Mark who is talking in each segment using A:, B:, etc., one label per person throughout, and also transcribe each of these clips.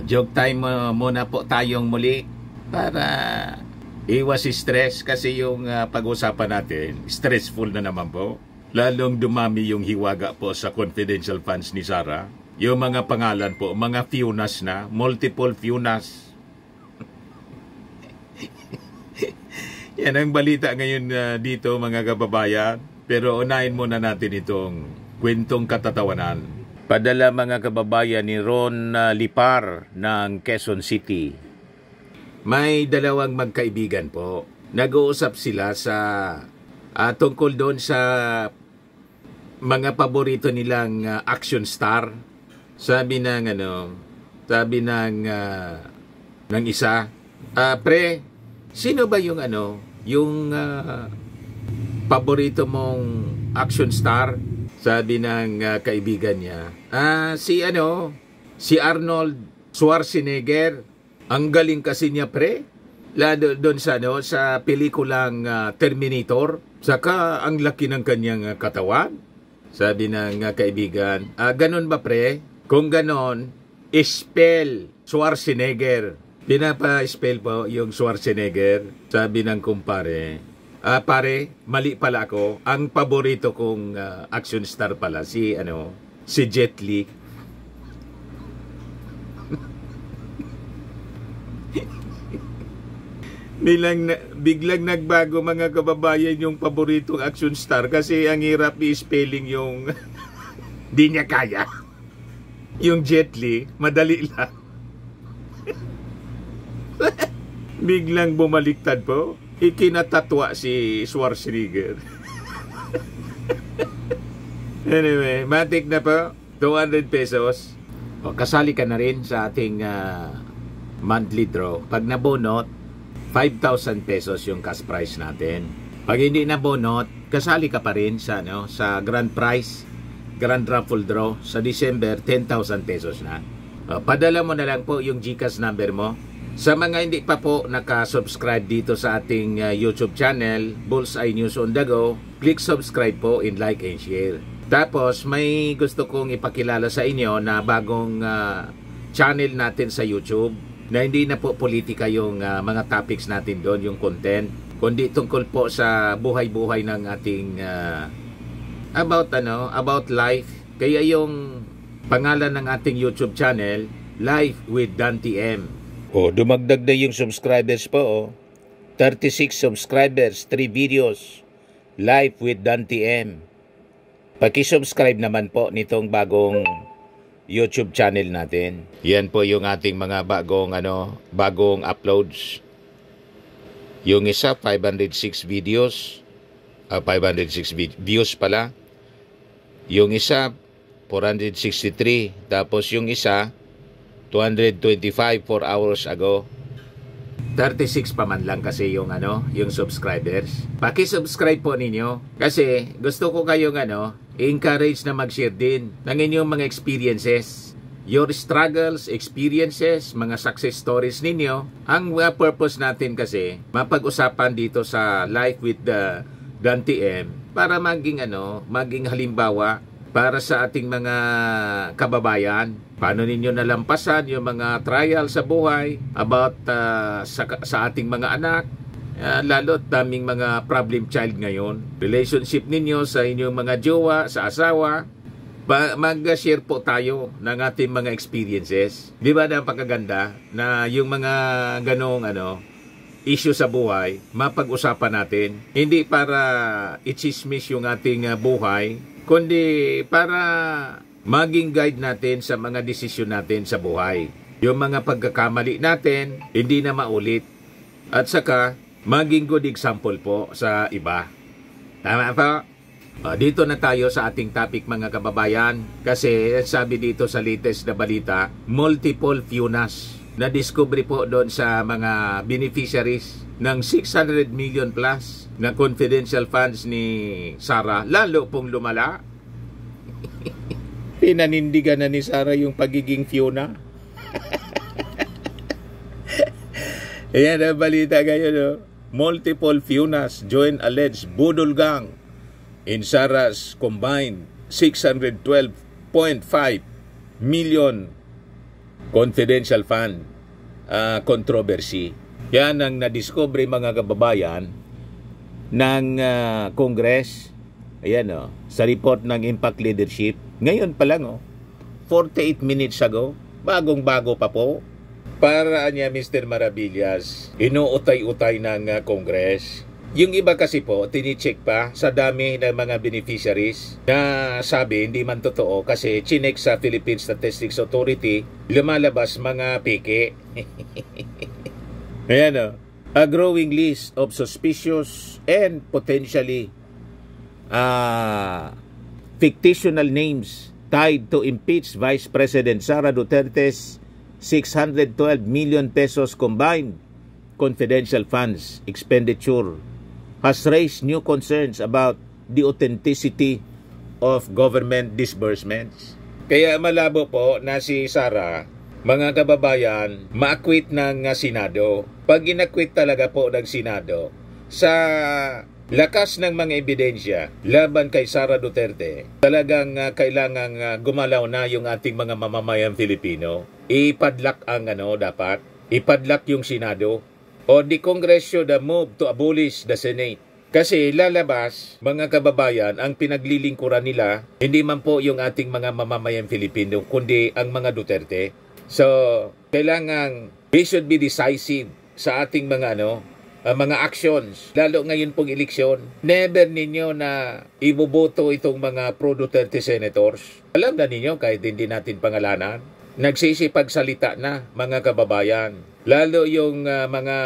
A: Joke time muna po tayong muli para iwas stress kasi yung pag-usapan natin, stressful na naman po. Lalong dumami yung hiwaga po sa confidential funds ni Sarah. Yung mga pangalan po, mga Funas na, multiple Funas. Yan ang balita ngayon dito mga kababayan. Pero unahin muna natin itong kwentong katatawanan. Padala mga kababayan ni Ron Lipar ng Quezon City. May dalawang magkaibigan po. Nag-uusap sila sa tungkol doon sa mga paborito nilang action star. Sabi ng isa, pre, sino ba yung paborito mong action star? Sabi ng kaibigan niya, si Arnold Schwarzenegger. Ang galing kasi niya, pre. Lalo doon sa pelikulang Terminator. Saka ang laki ng kanyang katawan. Sabi ng kaibigan, ganon ba, pre? Kung ganon, spell Schwarzenegger. Pinapa-spell po yung Schwarzenegger. Sabi ng kumpare, pare, mali pala ako. Ang paborito kong action star pala si Jet Li. Biglang nagbago mga kababayan yung paboritong action star kasi ang hirap i-spelling yung di niya kaya. Yung Jet Li, madali lang. Biglang bumaliktad po. Ikinatatwa si Schwarzenegger. Anyway, matik na po. 200 pesos. Kasali ka na rin sa ating monthly draw. Pag nabunot, 5,000 pesos yung cash prize natin. Pag hindi nabunot, kasali ka pa rin sa grand prize, grand raffle draw. Sa December, 10,000 pesos na. Padala mo na lang po yung GCash number mo. Sa mga hindi pa po nakasubscribe dito sa ating YouTube channel, Bullseye News on the Go, click subscribe po and like and share. Tapos may gusto kong ipakilala sa inyo na bagong channel natin sa YouTube na hindi na po politika yung mga topics natin doon, yung content, kundi tungkol po sa buhay-buhay ng ating about life. Kaya yung pangalan ng ating YouTube channel, Life with Dante M. Dumagdag na yung subscribers po. 36 subscribers, 3 videos. Live with Dante M. Paki-subscribe naman po nitong bagong YouTube channel natin. Yan po yung ating mga bagong uploads. Yung isa 506 videos. 506 views pala. Yung isa 463. Tapos yung isa 225 4 hours ago. 36 pa man lang kasi yung subscribers. Paki-subscribe po ninyo kasi gusto ko kayong encourage na mag-share din ng inyong mga experiences, your struggles, experiences, mga success stories ninyo. Ang purpose natin kasi mapag-usapan dito sa Life with Dante M para maging halimbawa para sa ating mga kababayan. Paano ninyo nalampasan yung mga trial sa buhay about sa ating mga anak, lalo daming mga problem child ngayon. Relationship ninyo sa inyong mga jowa, sa asawa. Mag-share po tayo ng ating mga experiences. Di ba napakaganda na yung mga ganong issue sa buhay, mapag-usapan natin. Hindi para i-chismis yung ating buhay, kundi para maging guide natin sa mga desisyon natin sa buhay. Yung mga pagkakamali natin, hindi na maulit. At saka, maging good example po sa iba. Tama po? Dito na tayo sa ating topic mga kababayan. Kasi sabi dito sa latest na balita, multiple Funas. Na-discovery po doon sa mga beneficiaries ng 600 million plus na confidential funds ni Sarah. Lalo pong lumala. Pinanindigan na ni Sarah yung pagiging Fiona. Ayan ang balita ngayon. Multiple Funas join alleged budol gang in Sarah's combined 612.5 million confidential fund controversy. Yan ang nadiscovery mga kababayan ng Congress. Ayan sa report ng Impact Leadership. Ngayon pa lang 48 minutes ago, bagong-bago pa po. Para niya Mr. Maravillas, inuutay-utay ng Congress. Yung iba kasi po, tinicheck pa sa dami ng mga beneficiaries na sabi hindi man totoo kasi chinek sa Philippine Statistics Authority, lumalabas mga peke. Ayan a growing list of suspicious and potentially fictional names tied to impeach Vice President Sara Duterte's 612 million pesos combined confidential funds expenditure has raised new concerns about the authenticity of government disbursements. Kaya malabo po na si Sara, mga kababayan, ma-acquit ng Senado. Pag in-acquit talaga po ng Senado, sa lakas ng mga ebidensya laban kay Sara Duterte, talagang kailangang gumalaw na yung ating mga mamamayang Filipino. Ipadlak ang dapat. Ipadlak yung Senado. O the Congress should move to abolish the Senate. Kasi lalabas, mga kababayan, ang pinaglilingkuran nila, hindi man po yung ating mga mamamayang Filipino, kundi ang mga Duterte. So, kailangan, we should be decisive sa ating mga mga actions. Lalo ngayon pong eleksyon, never ninyo na iboboto itong mga pro-Duterte senators. Alam na ninyo, kahit hindi natin pangalanan, nagsisipagsalita na mga kababayan. Lalo yung mga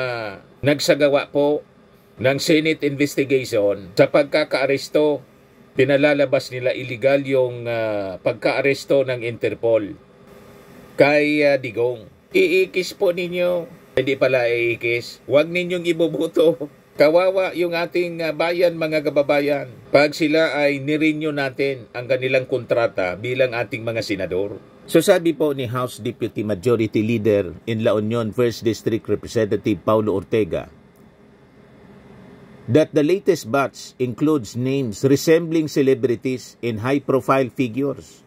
A: nagsagawa po ng Senate investigation sa pagkakaaresto, pinalalabas nila illegal yung pagkaaresto ng Interpol kay Digong. Iikis po ninyo. Hindi pala iikis. Huwag ninyong iboboto. Kawawa yung ating bayan mga kababayan. Pag sila ay nirenew natin ang kanilang kontrata bilang ating mga senador. So sabi po ni House Deputy Majority Leader in La Union 1st District Representative Paulo Ortega that the latest batch includes names resembling celebrities and high-profile figures,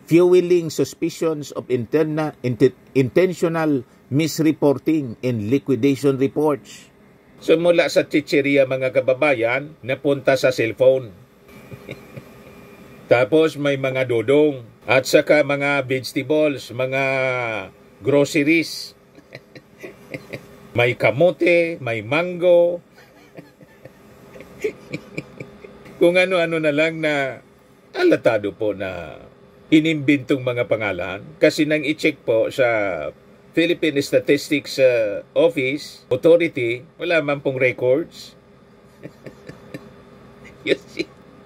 A: fueling suspicions of intentional misreporting and liquidation reports. So mula sa chicheria mga kababayan, napunta sa cellphone. Tapos may mga dodong at saka mga vegetables, mga groceries. May kamote, may mango. Kung ano-ano na lang na alatado po na inimbintong mga pangalan. Kasi nang i-check po sa Philippine Statistics Office, Authority, wala man pong records.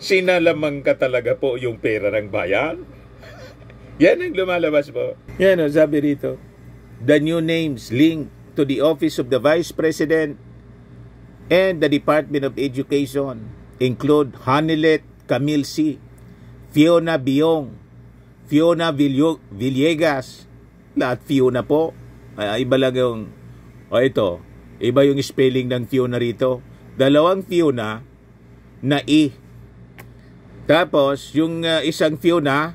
A: Sinalamang ka talaga po yung pera ng bayan. Yan ang lumalabas po. Yan sabi dito. The new names linked to the Office of the Vice President and the Department of Education include Hanilet Camille C., Fiona Biong, Fiona Villegas, lahat Fiona po. Iba lang yung, ito, iba yung spelling ng Fiona rito. Dalawang Fiona na I. Tapos, yung isang Fiona,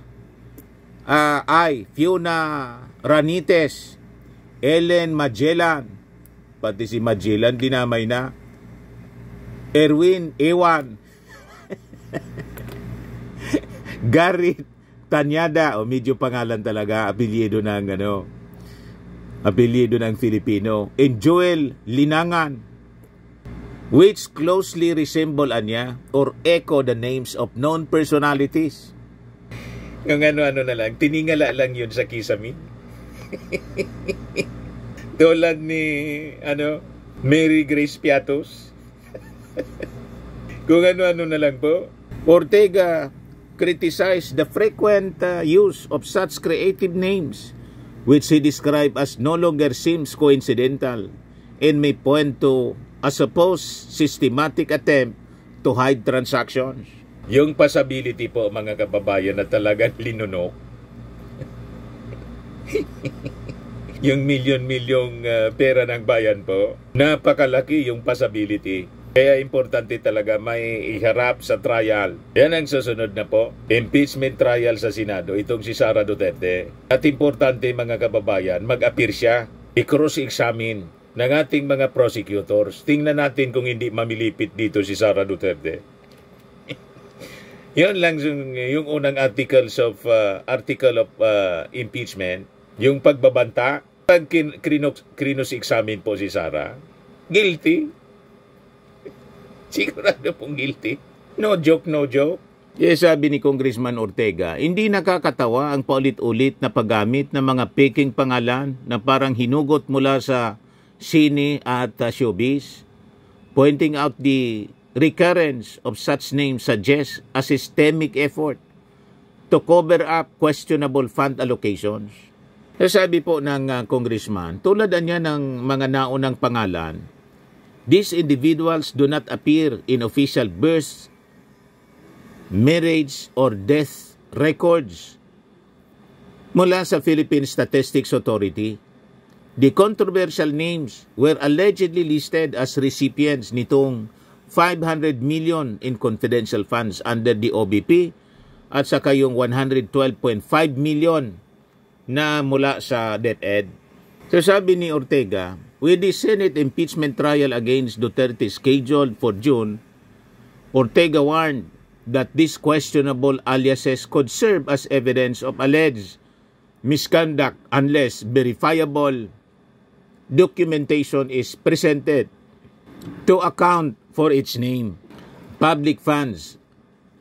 A: Fiona Ranites, Ellen Magellan, pati si Magellan, dinamay na. Erwin Ewan, Garrett Tanyada, medyo pangalan talaga, apelyido ng Filipino. And Joel Linangan, which closely resemble or echo the names of known personalities. Yung ano-ano na lang, tiningala lang yun sa kisame. Tulad ni, Mary Grace Piatos. Kung ano-ano na lang po. Ortega criticized the frequent use of such creative names, which he described as no longer seems coincidental and may point to a supposed systematic attempt to hide transactions. Yung possibility po mga kababayan na talagang linunok. Yung milyon-milyong pera ng bayan po, napakalaki yung possibility. Kaya importante talaga may iharap sa trial. Yan ang susunod na po. Impeachment trial sa Senado, itong si Sara Duterte. At importante mga kababayan, mag-appear siya. I-cross-examine ng ating mga prosecutors. Tingnan natin kung hindi mamilipit dito si Sara Duterte. Yun lang yung unang article of impeachment. Yung pagbabanta. Pag krinos-examine po si Sara, guilty. Sigurado pong guilty. No joke, no joke. Yes, sabi ni Congressman Ortega, hindi nakakatawa ang paulit-ulit na paggamit ng mga peking pangalan na parang hinugot mula sa sine at showbiz. Pointing out the recurrence of such names suggests a systemic effort to cover up questionable fund allocations. Sabi po ng congressman, tulad niya ng mga naunang pangalan, these individuals do not appear in official birth, marriage, or death records mula sa Philippine Statistics Authority. The controversial names were allegedly listed as recipients nitong 500 million in confidential funds under the OBP at saka yung 112.5 million na mula sa DepEd. So sabi ni Ortega, with the Senate impeachment trial against Duterte scheduled for June, Ortega warned that these questionable aliases could serve as evidence of alleged misconduct unless verifiable documentation is presented to account for its name. Public funds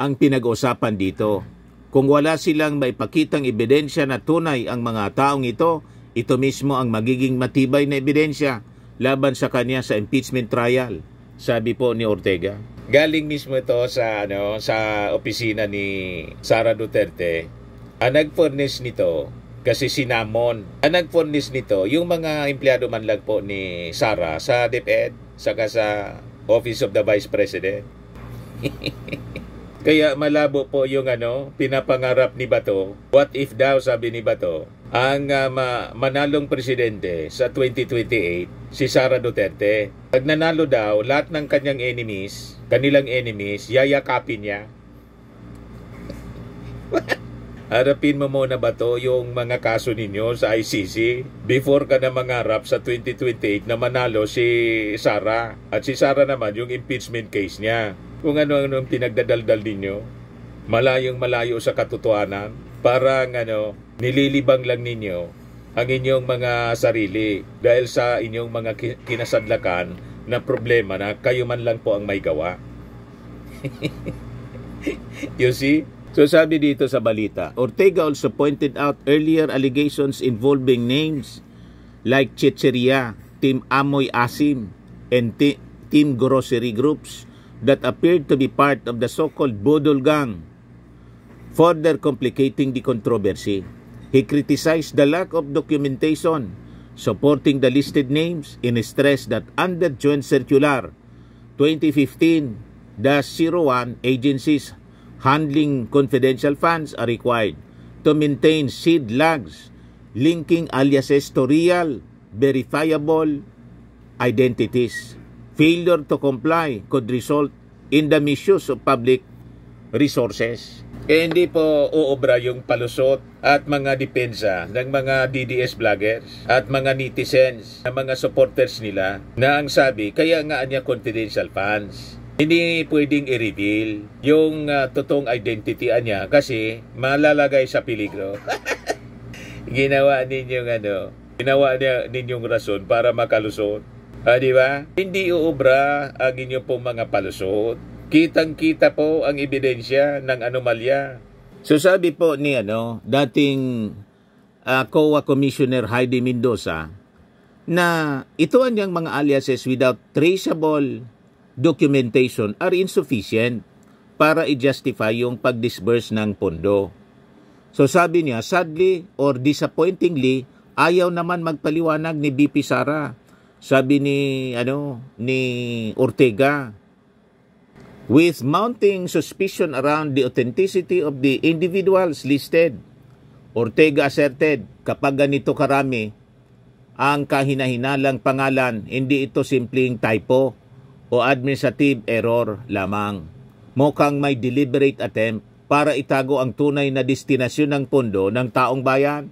A: ang pinag-usapan dito. Kung wala silang maipakitang ebidensya na tunay ang mga taong ito, ito mismo ang magiging matibay na ebidensya laban sa kanya sa impeachment trial, sabi po ni Ortega. Galing mismo ito sa opisina ni Sara Duterte. Ang nag-furnish nito kasi sinamon. Ang nag-furnish nito yung mga empleyado man lang po ni Sara sa DepEd saka sa Office of the Vice President. Kaya malabo po yung pinapangarap ni Bato. What if daw, sabi ni Bato, ang manalong presidente sa 2028, si Sara Duterte. Pag nanalo daw, lahat ng kanilang enemies, yayakapin niya. Harapin mo muna ba to yung mga kaso ninyo sa ICC before ka na mangarap sa 2028 na manalo si Sara. At si Sara naman yung impeachment case niya. Kung ano-ano ang pinagdadaldal ninyo, malayong-malayo sa katotohanan, parang nililibang lang ninyo ang inyong mga sarili dahil sa inyong mga kinasadlakan na problema na kayo man lang po ang may gawa. You see? So sabi dito sa balita, Ortega also pointed out earlier allegations involving names like Chicheria, Team Amoy Asim, and Team Grocery Groups that appeared to be part of the so-called Budol Gang, further complicating the controversy. He criticized the lack of documentation supporting the listed names and stressed that under Joint Circular 2015-01, agencies handling confidential funds are required to maintain seed logs linking aliases to real, verifiable identities. Failure to comply could result in the misuse of public resources. Kaya hindi po uobra yung palusot at mga depensa ng mga DDS vloggers at mga netizens na mga supporters nila na ang sabi, kaya nga niya confidential funds. Hindi pwedeng i-reveal yung totoong identity niya kasi malalagay sa peligro. Ginawa ninyong rason para makalusot. Di ba? Hindi uubra ang inyong pong mga palusot. Kitang-kita po ang ebidensya ng anomalya. So sabi po ni dating COA Commissioner Heidi Mendoza na ito ang mga aliases without traceable documentation are insufficient para i-justify yung pag-disburse ng pondo. So sabi niya, sadly or disappointingly, ayaw naman magpaliwanag ni BP Sara. Sabi ni Ortega, with mounting suspicion around the authenticity of the individuals listed, Ortega asserted, kapag ganito karami ang kahinahinalang pangalan, hindi ito simpleng typo o administrative error lamang. Mukhang may deliberate attempt para itago ang tunay na destinasyon ng pondo ng taong bayan.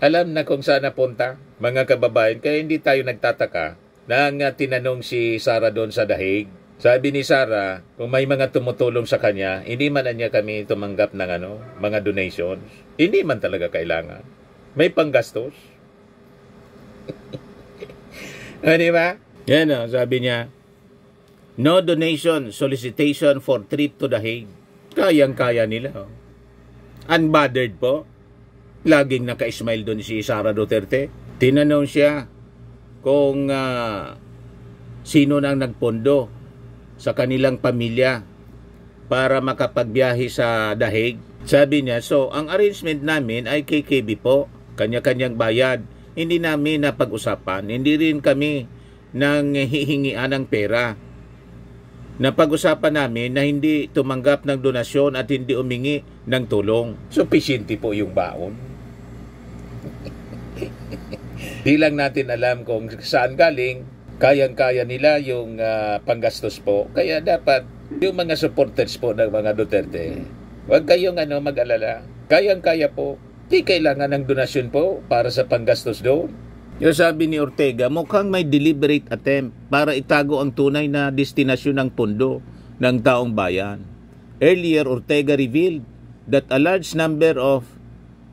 A: Alam na kung saan napunta, mga kababayan, kaya hindi tayo nagtataka na tinanong si Sara doon sa dahig. Sabi ni Sara, kung may mga tumutulong sa kanya, hindi man niya kami tumanggap ng mga donations. Hindi man talaga kailangan. May panggastos. Di ba? Yan sabi niya, no donation solicitation for trip to The Hague. Kayang-kaya nila. Unbothered po. Laging naka-smile doon si Sara Duterte. Tinanong siya kung sino nang nagpondo sa kanilang pamilya para makapagbiyahe sa The Hague. Sabi niya, so ang arrangement namin ay KKB po. Kanya-kanyang bayad. Hindi namin napag-usapan. Hindi rin kami nang hihingian ng pera. Napag-usapan namin na hindi tumanggap ng donasyon at hindi umingi ng tulong. Sufficiente po yung baon. Di lang natin alam kung saan galing. Kayang-kaya nila yung panggastos po. Kaya dapat yung mga supporters po ng mga Duterte, huwag kayong mag-alala. Kayang-kaya po. Di kailangan ng donasyon po para sa panggastos doon. Yung sabi ni Ortega, mukhang may deliberate attempt para itago ang tunay na destinasyon ng pondo ng taong bayan. Earlier, Ortega revealed that a large number of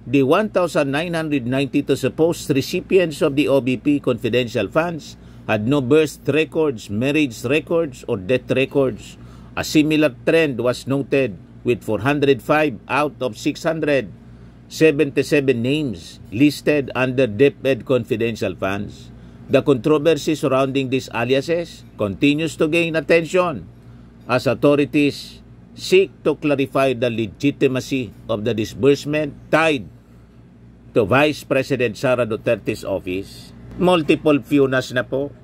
A: the 1,992 supposed recipients of the OBP confidential funds had no birth records, marriage records, or death records. A similar trend was noted with 405 out of 677 names listed under DepEd confidential funds. The controversy surrounding these aliases continues to gain attention as authorities seek to clarify the legitimacy of the disbursement tied to Vice President Sara Duterte's office. Multiple funas na po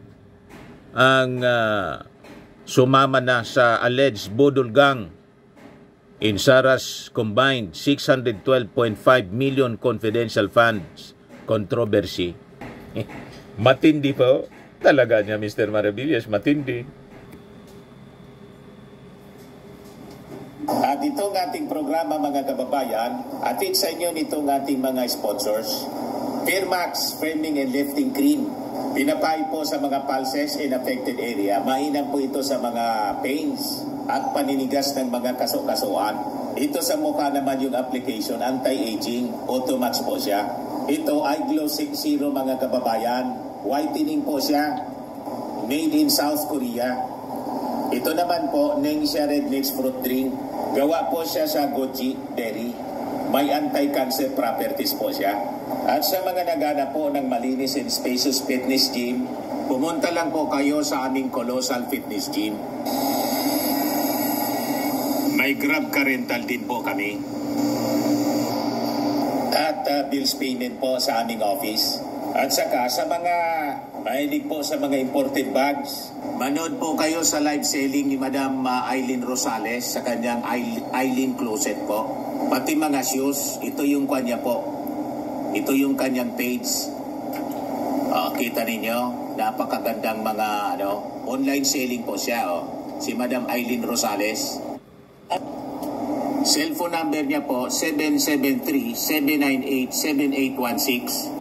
A: ang sumama na sa alleged budol gang in Sara's combined 612.5 million confidential funds controversy. Matindi po. Talaga niya, Mr. Maravillas, matindi.
B: At itong ating programa, mga kababayan, atid sa inyo nitong ating mga sponsors. Firmax Framing and Lifting Cream. Pinapay po sa mga pulses in affected area. Mainam po ito sa mga pains at paninigas ng mga kaso-kasuan. Ito sa mukha naman yung application, anti-aging, Automax po siya. Ito ay Glow 60, mga kababayan. Whitening po siya. Made in South Korea. Ito naman po, Nengxia Red Mix Fruit Drink. Gawa po siya sa goji berry. May anti-cancer properties po siya. At sa mga nagana po ng malinis and spacious fitness gym, pumunta lang po kayo sa aming Colossal Fitness Gym. May Grab Car Rental din po kami. At bills payment po sa aming office. At saka sa mga mahilig po sa mga imported bags, manood po kayo sa live selling ni Madam Aileen Rosales sa kanyang Aileen Closet po. Pati mga shoes, ito yung kanya po. Ito yung kanyang page. Kita ninyo, napakagandang mga online selling po siya. Si Madam Aileen Rosales. Cellphone number niya po, 773-798-7816.